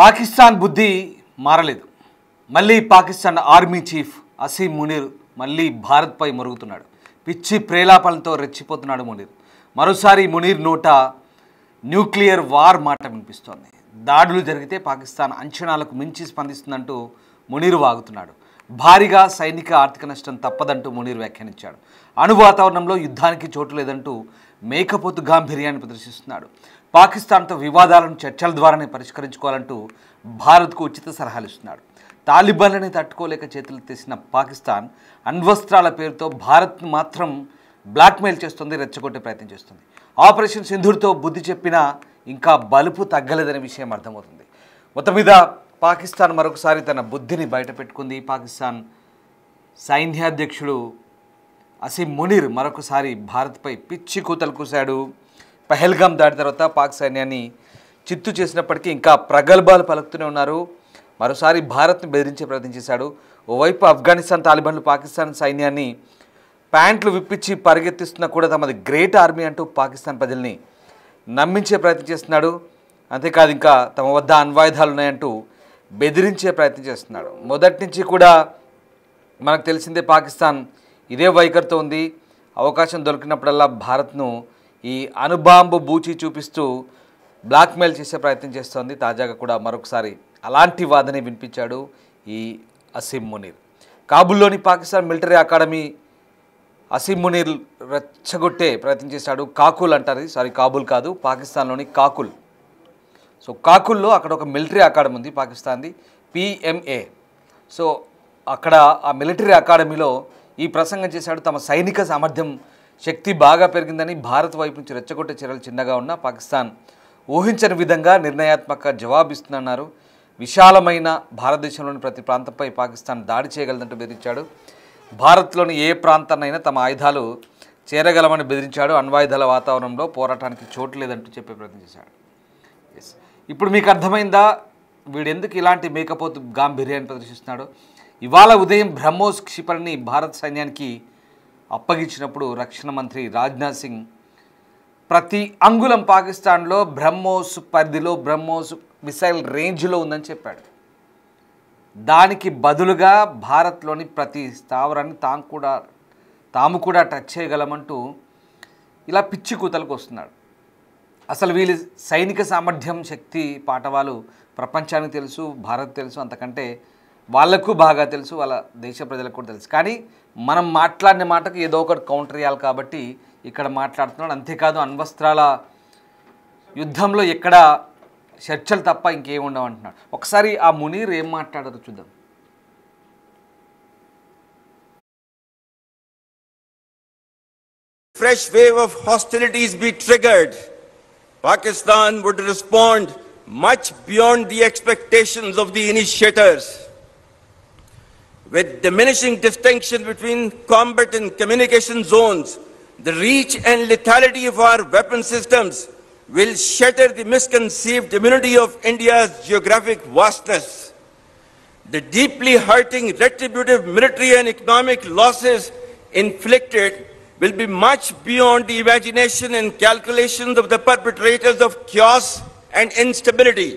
పాకిస్తాన్ బుద్ధి మారలేదు. మళ్ళీ పాకిస్తాన్ ఆర్మీ చీఫ్ అసీం మునీర్ మళ్ళీ భారత్పై మరుగుతున్నాడు. పిచ్చి ప్రేలాపనలతో రెచ్చిపోతున్నాడు మునీర్. మరోసారి మునీర్ నోట న్యూక్లియర్ వార్ మాట వినిపిస్తోంది. దాడులు జరిగితే పాకిస్తాన్ అంచనాలకు మించి స్పందిస్తుందంటూ మునీర్ వాగుతున్నాడు. భారీగా సైనిక ఆర్థిక నష్టం తప్పదంటూ మునీర్ వ్యాఖ్యానించాడు. అణు వాతావరణంలో యుద్ధానికి చోటు లేదంటూ మేకపోతు గాంభీర్యాన్ని ప్రదర్శిస్తున్నాడు. పాకిస్తాన్తో వివాదాలను చర్చల ద్వారానే పరిష్కరించుకోవాలంటూ భారత్కు ఉచిత సలహాలు ఇస్తున్నాడు. తాలిబాన్లని తట్టుకోలేక చేతులు తెసిన పాకిస్తాన్ అణ్వస్త్రాల పేరుతో భారత్ను మాత్రం బ్లాక్మెయిల్ చేస్తుంది, రెచ్చగొట్టే ప్రయత్నం చేస్తుంది. ఆపరేషన్ సింధూర్తో బుద్ధి చెప్పినా ఇంకా బలుపు తగ్గలేదనే విషయం అర్థమవుతుంది. మొత్తం మీద పాకిస్తాన్ మరొకసారి తన బుద్ధిని బయటపెట్టుకుంది. పాకిస్తాన్ సైన్యాధ్యక్షుడు అసీం మునీర్ మరొకసారి భారత్పై పిచ్చి కూతలు కూశాడు. పహల్గామ్ దాడి తర్వాత పాక్ సైన్యాన్ని చిత్తు చేసినప్పటికీ ఇంకా ప్రగల్భాలు పలుకుతూనే ఉన్నారు. మరోసారి భారత్ను బెదిరించే ప్రయత్నం చేశాడు. ఓవైపు ఆఫ్ఘనిస్తాన్ తాలిబాన్లు పాకిస్తాన్ సైన్యాన్ని ప్యాంట్లు విప్పించి పరిగెత్తిస్తున్నా కూడా తమది గ్రేట్ ఆర్మీ అంటూ పాకిస్తాన్ ప్రజల్ని నమ్మించే ప్రయత్నం చేస్తున్నాడు. అంతేకాదు ఇంకా తమ వద్ద అణ్వాయుధాలు ఉన్నాయంటూ బెదిరించే ప్రయత్నం చేస్తున్నాడు. మొదటి నుంచి కూడా మనకు తెలిసిందే పాకిస్తాన్ ఇదే వైఖరితో ఉంది. అవకాశం దొరికినప్పుడల్లా భారత్ను ఈ అణుబాంబు బూచి చూపిస్తూ బ్లాక్మెయిల్ చేసే ప్రయత్నం చేస్తోంది. తాజాగా కూడా మరొకసారి అలాంటి వాదనే వినిపించాడు ఈ అసీం మునీర్. కాబూల్లోని పాకిస్తాన్ మిలిటరీ అకాడమీ అసీం మునీర్ రెచ్చగొట్టే ప్రయత్నం చేశాడు. కాకుల్ అంటారు, కాబూల్ కాదు, పాకిస్తాన్లోని కాకుల్. సో కాకుల్లో అక్కడ ఒక మిలిటరీ అకాడమీ ఉంది పాకిస్తాన్ది, PMA. సో అక్కడ ఆ మిలిటరీ అకాడమీలో ఈ ప్రసంగం చేశాడు. తమ సైనిక సామర్థ్యం శక్తి బాగా పెరిగిందని, భారత్ వైపు నుంచి రెచ్చగొట్టే చర్యలు చిన్నగా ఉన్నా పాకిస్తాన్ ఊహించని విధంగా నిర్ణయాత్మక జవాబు ఇస్తుందన్నారు. విశాలమైన భారతదేశంలోని ప్రతి ప్రాంతంపై పాకిస్తాన్ దాడి చేయగలదంటూ బెదిరించాడు. భారత్లోని ఏ ప్రాంతాన్నైనా తమ ఆయుధాలు చేరగలమని బెదిరించాడు. అణ్వాయుధాల వాతావరణంలో పోరాటానికి చోటు లేదంటూ చెప్పే ప్రయత్నం చేశాడు. ఇప్పుడు మీకు అర్థమైందా వీడెందుకు ఇలాంటి మేకపోతు గాంభీర్యాన్ని ప్రదర్శిస్తున్నాడు? ఇవాళ ఉదయం బ్రహ్మోస్ క్షిపణిని భారత సైన్యానికి అప్పగించినప్పుడు రక్షణ మంత్రి రాజ్నాథ్ సింగ్ ప్రతి అంగుళం పాకిస్తాన్లో బ్రహ్మోస్ పరిధిలో, బ్రహ్మోస్ మిసైల్ రేంజ్లో ఉందని చెప్పాడు. దానికి బదులుగా భారత్లోని ప్రతి స్థావరాన్ని తాము కూడా టచ్ చేయగలమంటూ ఇలా పిచ్చి కూతలకు వస్తున్నాడు. అసలు వీళ్ళ సైనిక సామర్థ్యం, శక్తి పాఠవాలు ప్రపంచానికి తెలుసు, భారత్ తెలుసు, అంతకంటే వాళ్లకు బాగా తెలుసు, వాళ్ళ దేశ ప్రజలకు కూడా తెలుసు. కానీ మనం మాట్లాడిన మాటకు ఏదో ఒకటి కౌంటర్ ఇవ్వాలి కాబట్టి ఇక్కడ మాట్లాడుతున్నాడు. అంతేకాదు అణ్వస్త్రాల యుద్ధంలో ఎక్కడ చర్చలు తప్ప ఇంకేం ఉండవు అంటున్నాడు. ఒకసారి ఆ మునీర్ ఏం మాట్లాడారో చూద్దాం. Fresh wave of hostilities be triggered, Pakistan would respond much beyond the expectations of the initiators. With diminishing distinction between combat and communication zones, the reach and lethality of our weapon systems will shatter the misconceived immunity of India's geographic vastness. The deeply hurting retributive military and economic losses inflicted will be much beyond the imagination and calculations of the perpetrators of chaos and instability.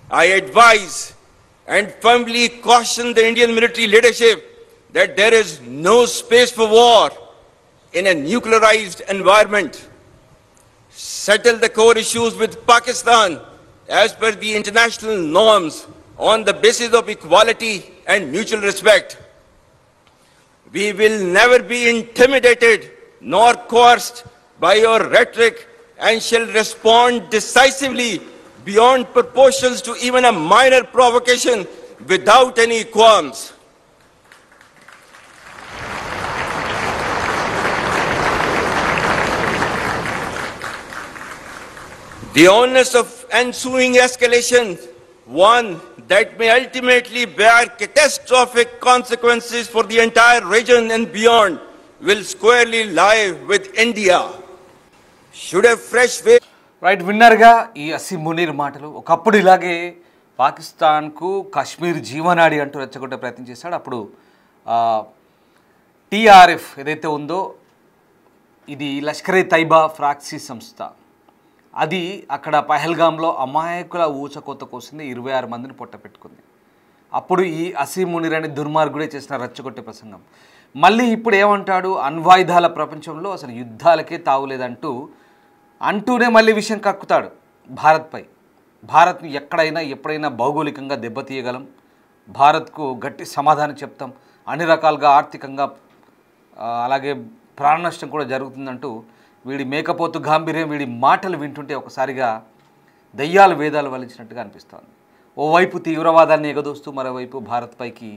I advise and firmly caution the Indian military leadership that there is no space for war in a nuclearized environment. Settle the core issues with Pakistan as per the international norms on the basis of equality and mutual respect. We will never be intimidated nor coerced by your rhetoric and shall respond decisively beyond proportions to even a minor provocation without any qualms. The onus of ensuing escalation, one that may ultimately bear catastrophic consequences for the entire region and beyond, will squarely lie with India. Should a fresh wave... right, విన్నర్గా ఈ అసీం మునీర్ మాటలు. ఒకప్పుడు ఇలాగే పాకిస్తాన్కు కాశ్మీర్ జీవనాడి అంటూ రెచ్చగొట్టే ప్రయత్నం చేశాడు. అప్పుడు TRF ఏదైతే ఉందో ఇది లష్కరే తైబా ఫ్రాక్సీ సంస్థ. అది అక్కడ పహల్గామ్లో అమాయకుల ఊచకోత కోసింది, 26 మందిని పొట్ట పెట్టుకుంది. అప్పుడు ఈ అసీం మునీర్ అనే దుర్మార్గుడే చేసిన రచ్చగొట్టే ప్రసంగం. మళ్ళీ ఇప్పుడు ఏమంటాడు, అణ్వాయుధాల ప్రపంచంలో అసలు యుద్ధాలకే అంటూనే మళ్ళీ విషయం కక్కుతాడు భారత్పై. భారత్ని ఎప్పుడైనా భౌగోళికంగా దెబ్బతీయగలం, భారత్కు గట్టి సమాధానం చెప్తాం, అన్ని రకాలుగా ఆర్థికంగా అలాగే ప్రాణ నష్టం కూడా జరుగుతుందంటూ వీడి మేకపోతు గాంభీర్యం, వీడి మాటలు వింటుంటే ఒకసారిగా దయ్యాలు వేదాలు వలించినట్టుగా అనిపిస్తోంది. ఓవైపు తీవ్రవాదాన్ని ఎగదోస్తూ మరోవైపు భారత్పైకి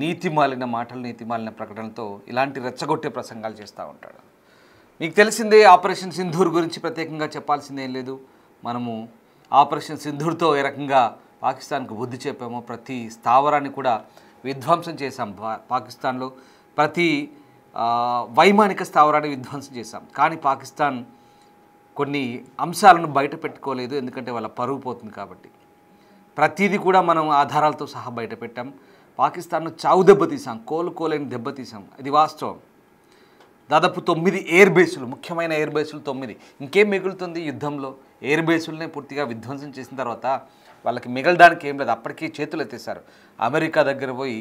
నీతిమాలిన మాటలు, నీతిమాలిన ప్రకటనలతో ఇలాంటి రెచ్చగొట్టే ప్రసంగాలు చేస్తూ ఉంటాడు. మీకు తెలిసిందే, ఆపరేషన్ సింధూర్ గురించి ప్రత్యేకంగా చెప్పాల్సిందేం లేదు. మనము ఆపరేషన్ సింధూర్తో ఏ రకంగా పాకిస్తాన్కు బుద్ధి చెప్పామో, ప్రతి స్థావరాన్ని కూడా విధ్వంసం చేశాం. పాకిస్తాన్లో ప్రతి వైమానిక స్థావరాన్ని విధ్వంసం చేశాం. కానీ పాకిస్తాన్ కొన్ని అంశాలను బయట పెట్టుకోలేదు, ఎందుకంటే వాళ్ళ పరువు పోతుంది కాబట్టి. ప్రతిదీ కూడా మనం ఆధారాలతో సహా బయట పెట్టాం. పాకిస్తాన్ను చావు దెబ్బతీసాం, కోలుకోలేని దెబ్బతీసాం, ఇది వాస్తవం. దాదాపు 9 ఎయిర్ బేసులు, ముఖ్యమైన ఎయిర్ బేసులు 9. ఇంకేం మిగులుతుంది యుద్ధంలో? ఎయిర్ బేసులనే పూర్తిగా విధ్వంసం చేసిన తర్వాత వాళ్ళకి మిగలడానికి ఏం లేదు. అప్పటికీ చేతులు ఎత్తేసారు. అమెరికా దగ్గర పోయి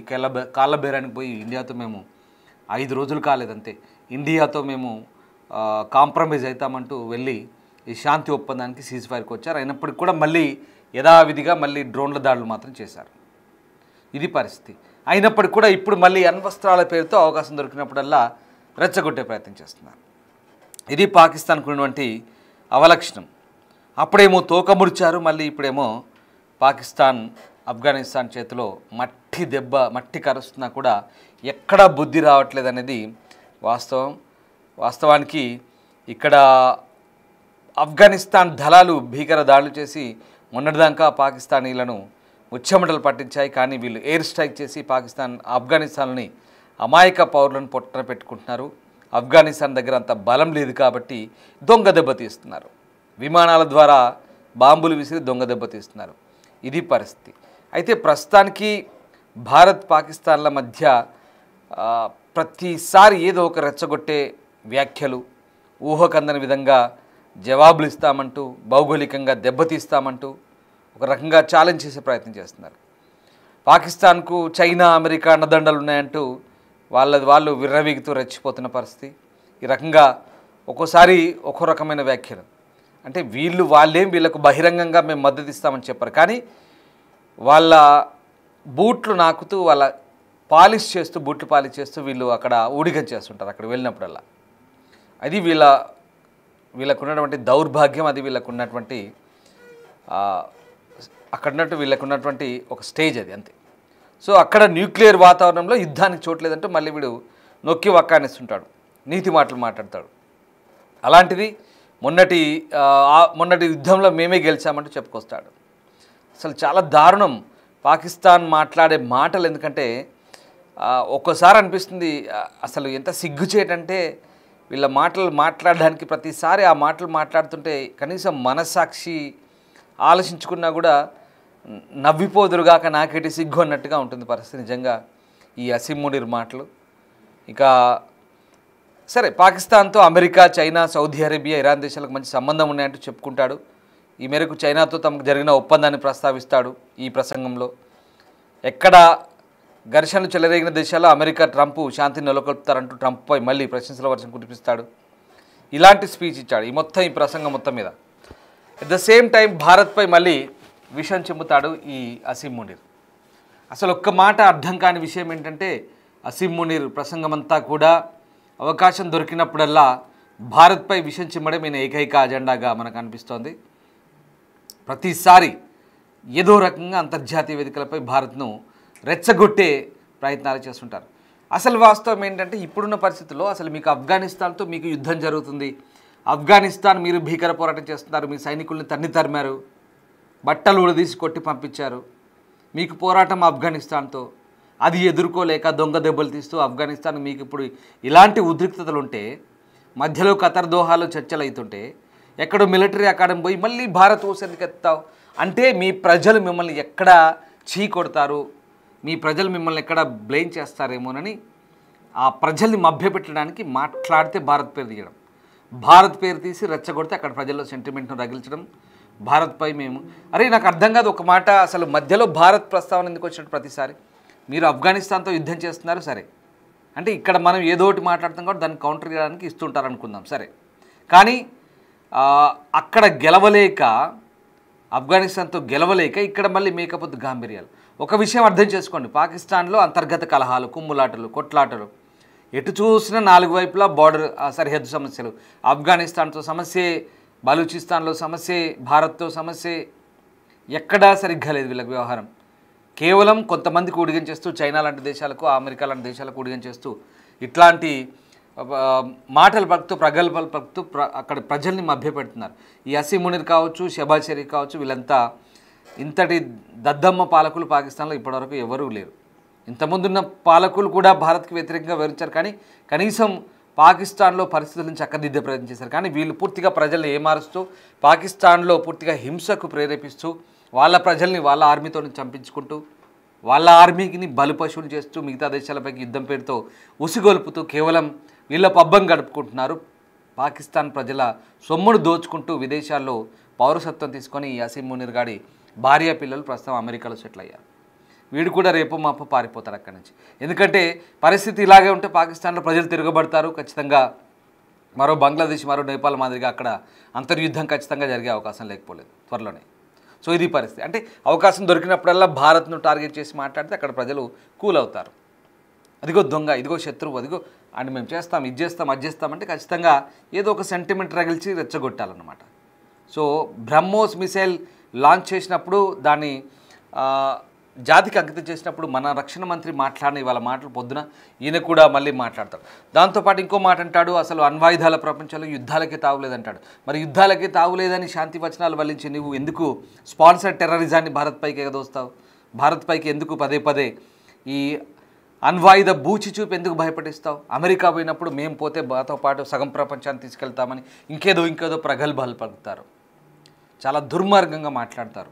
కాళ్ళబేరానికి పోయి ఇండియాతో మేము 5 రోజులు కాలేదంతే, ఇండియాతో మేము కాంప్రమైజ్ అవుతామంటూ వెళ్ళి ఈ శాంతి ఒప్పందానికి సీజ్ ఫైర్కి వచ్చారు. అయినప్పటికీ కూడా మళ్ళీ యథావిధిగా మళ్ళీ డ్రోన్ల దాడులు మాత్రం చేశారు. ఇది పరిస్థితి. అయినప్పటికీ కూడా ఇప్పుడు మళ్ళీ అణ్వస్త్రాల పేరుతో అవకాశం దొరికినప్పుడల్లా రెచ్చగొట్టే ప్రయత్నం చేస్తున్నారు. ఇది పాకిస్తాన్కు ఉన్నటువంటి అవలక్షణం. అప్పుడేమో తోక ముడిచారు, మళ్ళీ ఇప్పుడేమో పాకిస్తాన్ ఆఫ్ఘనిస్తాన్ చేతిలో మట్టి కరుస్తున్నా కూడా ఎక్కడా బుద్ధి రావట్లేదు అనేది వాస్తవానికి ఇక్కడ ఆఫ్ఘనిస్తాన్ దళాలు భీకర దాడులు చేసి మొన్నటిదాకా పాకిస్తానీలను ముచ్చెమటలు పట్టించాయి. కానీ వీళ్ళు ఎయిర్ స్ట్రైక్ చేసి ఆఫ్ఘనిస్తాన్ని అమాయక పౌరులను పొట్టన పెట్టుకుంటున్నారు. ఆఫ్ఘనిస్తాన్ దగ్గర అంత బలం లేదు కాబట్టి దొంగ దెబ్బతీస్తున్నారు. విమానాల ద్వారా బాంబులు విసిరి దొంగ దెబ్బతీస్తున్నారు. ఇది పరిస్థితి. అయితే ప్రస్తుతానికి భారత్ పాకిస్తాన్ల మధ్య ప్రతిసారి ఏదో ఒక రెచ్చగొట్టే వ్యాఖ్యలు, ఊహకందని విధంగా జవాబులు ఇస్తామంటూ, భౌగోళికంగా దెబ్బతీస్తామంటూ ఒక రకంగా ఛాలెంజ్ చేసే ప్రయత్నం చేస్తున్నారు. పాకిస్తాన్కు చైనా, అమెరికా అన్నదండలు ఉన్నాయంటూ వాళ్ళు విర్రవీగుతూ రెచ్చిపోతున్న పరిస్థితి. ఈ రకంగా ఒక్కోసారి ఒక్కో రకమైన వ్యాఖ్యలు. అంటే వీళ్ళకు బహిరంగంగా మేము మద్దతు ఇస్తామని చెప్పారు, కానీ వాళ్ళ బూట్లు నాకుతూ, వాళ్ళ బూట్లు పాలిష్ చేస్తూ వీళ్ళు అక్కడ ఊడిగం చేస్తుంటారు అక్కడ వెళ్ళినప్పుడల్లా. అది వీళ్ళకు ఉన్నటువంటి దౌర్భాగ్యం, అది వీళ్ళకున్నటువంటి వీళ్ళకున్నటువంటి ఒక స్టేజ్ అది, అంతే. సో అక్కడ న్యూక్లియర్ వాతావరణంలో యుద్ధానికి చోట్లేదంటూ మళ్ళీ వీడు నొక్కి వక్కానిస్తుంటాడు, నీతి మాటలు మాట్లాడతాడు. అలాంటిది మొన్నటి యుద్ధంలో మేమే గెలిచామంటూ చెప్పుకొస్తాడు. అసలు చాలా దారుణం పాకిస్తాన్ మాట్లాడే మాటలు. ఎందుకంటే ఒక్కోసారి అనిపిస్తుంది అసలు ఎంత సిగ్గుచేటంటే, వీళ్ళ మాటలు మాట్లాడడానికి ప్రతిసారి ఆ మాటలు మాట్లాడుతుంటే కనీసం మనస్సాక్షి ఆలోచించుకున్నా కూడా నవ్విపోదురుగాక నాకేటి సిగ్గు అన్నట్టుగా ఉంటుంది పరిస్థితి. నిజంగా ఈ అసీం మునీర్ మాటలు. ఇక సరే, పాకిస్తాన్తో America, China, Saudi Arabia, Iran దేశాలకు మంచి సంబంధం ఉన్నాయంటూ చెప్పుకుంటాడు. ఈ మేరకు చైనాతో తమకు జరిగిన ఒప్పందాన్ని ప్రస్తావిస్తాడు ఈ ప్రసంగంలో. ఎక్కడ ఘర్షణలు చెలరేగిన దేశాల్లో అమెరికా, ట్రంప్ శాంతిని నెలకొల్పుతారంటూ ట్రంప్పై మళ్ళీ ప్రశంసల వర్షం కురిపిస్తాడు. ఇలాంటి స్పీచ్ ఇచ్చాడు ఈ ప్రసంగం మొత్తం మీద. అట్ ద సేమ్ టైం భారత్పై మళ్ళీ విషయం చెబుతాడు ఈ అసీం మునీర్. అసలు ఒక్క మాట అర్థం కాని విషయం ఏంటంటే, అసీం మునీర్ ప్రసంగం అంతా కూడా అవకాశం దొరికినప్పుడల్లా భారత్పై విషయం చిమ్మడం ఈయన ఏకైక అజెండాగా మనకు అనిపిస్తోంది. ప్రతిసారి ఏదో రకంగా అంతర్జాతీయ వేదికలపై భారత్ను రెచ్చగొట్టే ప్రయత్నాలు చేస్తుంటారు. అసలు వాస్తవం ఏంటంటే, ఇప్పుడున్న పరిస్థితుల్లో అసలు మీకు ఆఫ్ఘనిస్తాన్తో మీకు యుద్ధం జరుగుతుంది. ఆఫ్ఘనిస్తాన్ మీరు భీకర పోరాటం చేస్తున్నారు, మీ సైనికుల్ని తరిమారు, బట్టలు ఉడదీసి కొట్టి పంపించారు. మీకు పోరాటం ఆఫ్ఘనిస్తాన్తో, అది ఎదుర్కోలేక దొంగ దెబ్బలు తీస్తూ ఆఫ్ఘనిస్తాన్ మీకు ఇప్పుడు ఇలాంటి ఉద్రిక్తతలు ఉంటే, మధ్యలో ఖతర్ దోహాలో చర్చలు అవుతుంటే, ఎక్కడో మిలిటరీ అకాడమీ పోయి మళ్ళీ భారత్ ఊసేందుకు ఎత్తావు అంటే మీ ప్రజలు మిమ్మల్ని ఎక్కడ చీ కొడతారు, మీ ప్రజలు మిమ్మల్ని ఎక్కడ బ్లేమ్ చేస్తారేమోనని ఆ ప్రజల్ని మభ్యపెట్టడానికి మాట్లాడితే భారత్ పేరు తీయడం. భారత్ పేరు తీసి రెచ్చగొడితే అక్కడ ప్రజల్లో సెంటిమెంట్ను రగిల్చడం, భారత్పై మేము అరే నాకు అర్థం కాదు ఒక మాట, అసలు మధ్యలో భారత్ ప్రస్తావన ఎందుకు వచ్చినట్టు ప్రతిసారి మీరు ఆఫ్ఘనిస్తాన్తో యుద్ధం చేస్తున్నారు సరే, అంటే ఇక్కడ మనం ఏదో ఒకటి మాట్లాడుతాం కాబట్టి దాన్ని కౌంటర్ చేయడానికి ఇస్తుంటారు అనుకుందాం సరే, కానీ అక్కడ గెలవలేక ఆఫ్ఘనిస్తాన్తో గెలవలేక ఇక్కడ మళ్ళీ మేకపోతు గాంభీర్యాలు. ఒక విషయం అర్థం చేసుకోండి, పాకిస్తాన్లో అంతర్గత కలహాలు, కుమ్ములాటలు, కొట్లాటలు, ఎటు చూసినా నాలుగు వైపులా బార్డర్ సరిహద్దు సమస్యలు, ఆఫ్ఘనిస్తాన్తో సమస్యే, బలూచిస్తాన్లో సమస్యే, భారత్తో సమస్యే, ఎక్కడా సరిగ్గా లేదు వీళ్ళకి వ్యవహారం. కేవలం కొంతమందికి ఊడిగం చేస్తూ చైనా లాంటి దేశాలకు, అమెరికా లాంటి దేశాలకు ఊడిగం చేస్తూ ఇట్లాంటి మాటలు పలుకుతూ ప్రగల్భాలు పలుకుతూ అక్కడ ప్రజల్ని మభ్యపెడుతున్నారు. ఈ అసీం మునీర్ కావచ్చు, షెహబాజ్ షరీఫ్ కావచ్చు, వీళ్ళంతా ఇంతటి దద్దమ్మ పాలకులు పాకిస్తాన్లో ఇప్పటివరకు ఎవరూ లేరు. ఇంతకుముందున్న పాలకులు కూడా భారత్కి వ్యతిరేకంగా వివరించారు, కానీ కనీసం పాకిస్తాన్లో పరిస్థితులను చక్కదిద్దే ప్రయత్నం చేశారు. కానీ వీళ్ళు పూర్తిగా ప్రజల్ని ఏమారుస్తూ పాకిస్తాన్లో పూర్తిగా హింసకు ప్రేరేపిస్తూ వాళ్ళ ప్రజల్ని వాళ్ళ ఆర్మీతో చంపించుకుంటూ వాళ్ళ ఆర్మీని బలిపశువులు చేస్తూ మిగతా దేశాలపైకి యుద్ధం పేరుతో ఉసిగొల్పుతూ కేవలం వీళ్ళ పబ్బం గడుపుకుంటున్నారు. పాకిస్తాన్ ప్రజల సొమ్మును దోచుకుంటూ విదేశాల్లో పౌరసత్వం తీసుకొని ఈ అసీం మునీర్ గాడి భార్య పిల్లలు ప్రస్తుతం అమెరికాలో సెటిల్ అయ్యారు. వీడు కూడా రేపు మాపు పారిపోతారు అక్కడి నుంచి. ఎందుకంటే పరిస్థితి ఇలాగే ఉంటే పాకిస్తాన్లో ప్రజలు తిరగబడతారు, ఖచ్చితంగా మరో బంగ్లాదేశ్, మరో నేపాల్ మాదిరిగా అక్కడ అంతర్యుద్ధం ఖచ్చితంగా జరిగే అవకాశం లేకపోలేదు త్వరలోనే. సో ఇది పరిస్థితి. అంటే అవకాశం దొరికినప్పుడల్లా భారత్ను టార్గెట్ చేసి మాట్లాడితే అక్కడ ప్రజలు కూల్ అవుతారు. అదిగో దొంగ, ఇదిగో శత్రువు, అదిగో అని మేము చేస్తాం, ఇది చేస్తాం, అది చేస్తామంటే ఖచ్చితంగా ఏదో ఒక సెంటిమెంట్ రగిల్చి రెచ్చగొట్టాలన్నమాట. సో బ్రహ్మోస్ మిసైల్ లాంచ్ చేసినప్పుడు దాన్ని జాతికి అంకితం చేసినప్పుడు మన రక్షణ మంత్రి మాట్లాడిన ఇవాళ మాటలు పొద్దున ఈయన కూడా మళ్ళీ మాట్లాడతాడు. దాంతోపాటు ఇంకో మాట అంటాడు, అసలు అణ్వాయుధాల ప్రపంచంలో యుద్ధాలకే తావులేదంటాడు. మరి యుద్ధాలకే తావులేదని శాంతి వచనాలు వల్లించి నువ్వు ఎందుకు స్పాన్సర్ టెర్రరిజాన్ని భారత్పైకి ఎగదోస్తావు? భారత్పైకి ఎందుకు పదే పదే ఈ అణ్వాయుధ బూచి చూపు ఎందుకు భయపడిస్తావు? అమెరికా పోయినప్పుడు మేము పోతే మాతో పాటు సగం ప్రపంచాన్ని తీసుకెళ్తామని ఇంకేదో ప్రగల్భాలు పలుకుతారు. చాలా దుర్మార్గంగా మాట్లాడతారు.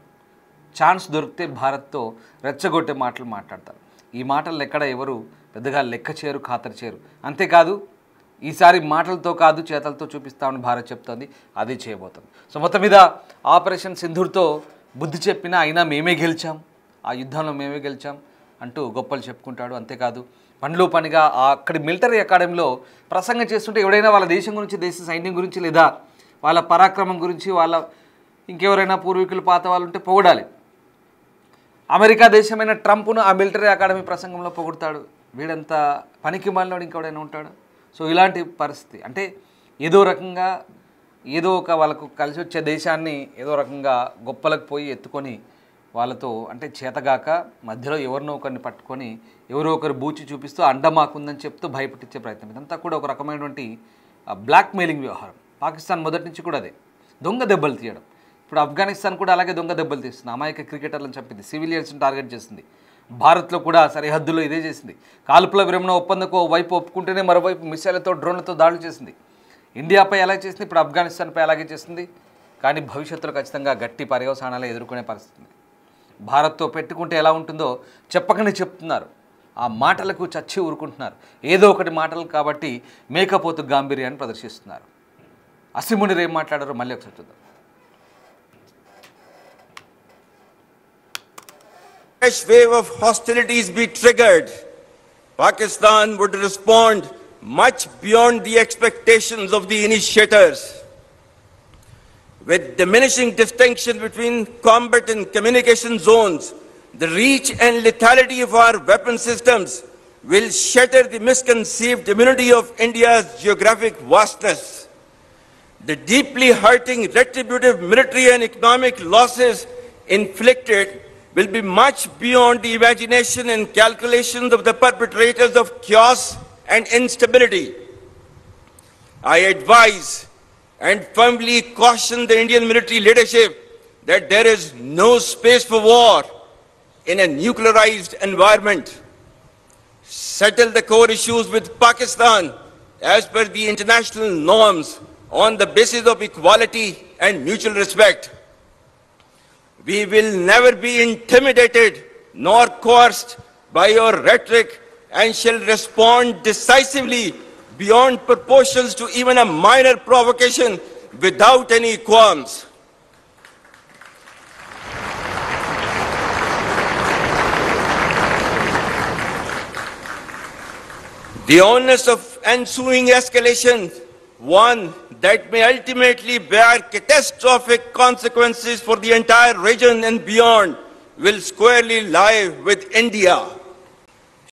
ఛాన్స్ దొరికితే భారత్తో రెచ్చగొట్టే మాటలు మాట్లాడతారు. ఈ మాటలు ఎక్కడ ఎవరు పెద్దగా లెక్క చేయరు, ఖాతరు చేయరు. అంతేకాదు ఈసారి మాటలతో కాదు చేతలతో చూపిస్తామని భారత్ చెప్తోంది, అది చేయబోతుంది. సో మొత్తం మీద ఆపరేషన్ సింధూర్తో బుద్ధి చెప్పినా అయినా మేమే గెలిచాం, ఆ యుద్ధంలో మేమే గెలిచాం అంటూ గొప్పలు చెప్పుకుంటాడు. అంతేకాదు పనిలో పనిగా అక్కడి మిలిటరీ అకాడమీలో ప్రసంగం చేస్తుంటే ఎవడైనా వాళ్ళ దేశం గురించి, దేశ సైన్యం గురించి, లేదా వాళ్ళ పరాక్రమం గురించి, వాళ్ళ ఇంకెవరైనా పూర్వీకులు పాత వాళ్ళు ఉంటే పొగడాలి. అమెరికా దేశమైన ట్రంప్ను ఆ మిలిటరీ అకాడమీ ప్రసంగంలో పొగుడతాడు. వీడంతా పనికి మాలినోడు ఇంకెవడైనా ఉంటాడు. సో ఇలాంటి పరిస్థితి, అంటే ఏదో రకంగా ఏదో ఒక వాళ్ళకు కలిసి వచ్చే దేశాన్ని ఏదో రకంగా గొప్పలకు పోయి ఎత్తుకొని వాళ్ళతో అంటే చేతగాక మధ్యలో ఎవరినో ఒకరిని పట్టుకొని ఎవరో ఒకరు బూచి చూపిస్తూ అండమాకుందని చెప్తూ భయపెట్టించే ప్రయత్నం. ఇదంతా కూడా ఒక రకమైనటువంటి బ్లాక్ మెయిలింగ్ వ్యవహారం. పాకిస్తాన్ మొదటి నుంచి కూడా అదే దొంగ దెబ్బలు తీయడం. ఇప్పుడు ఆఫ్ఘనిస్తాన్ కూడా అలాగే దొంగ దెబ్బలు తీస్తుంది. అమాయక క్రికెటర్లను చంపింది, సివిలియన్స్ని టార్గెట్ చేసింది. భారత్లో కూడా సరిహద్దులో ఇదే చేసింది. కాల్పుల విరమణ ఒప్పందకు వైపు ఒప్పుకుంటేనే మరోవైపు మిసైళ్లతో, డ్రోన్లతో దాడులు చేసింది. ఇండియాపై ఎలా చేసింది, ఇప్పుడు ఆఫ్ఘనిస్తాన్పై అలాగే చేసింది. కానీ భవిష్యత్తులో ఖచ్చితంగా గట్టి పర్యవసానాలు ఎదుర్కొనే పరిస్థితి. భారత్తో పెట్టుకుంటే ఎలా ఉంటుందో చెప్పకనే చెప్తున్నారు. ఆ మాటలకు చచ్చి ఊరుకుంటున్నారు. ఏదో ఒకటి మాటలు కాబట్టి మేకపోతు గాంభీర్యాన్ని ప్రదర్శిస్తున్నారు. అసీం మునీర్ ఏం మాట్లాడారో మళ్ళీ ఒకసారి చూద్దాం. Fresh wave of hostilities be triggered, Pakistan would respond much beyond the expectations of the initiators. With diminishing distinction between combat and communication zones, the reach and lethality of our weapon systems will shatter the misconceived immunity of India's geographic vastness. The deeply hurting retributive military and economic losses inflicted will be much beyond the imagination and calculations of the perpetrators of chaos and instability. I advise and firmly caution the Indian military leadership that there is no space for war in a nuclearized environment. Settle the core issues with Pakistan as per the international norms on the basis of equality and mutual respect. We will never be intimidated nor coerced by your rhetoric and shall respond decisively beyond proportions to even a minor provocation without any qualms. The onus of ensuing escalation, one that may ultimately bear catastrophic consequences for the entire region and beyond, will squarely lie with India.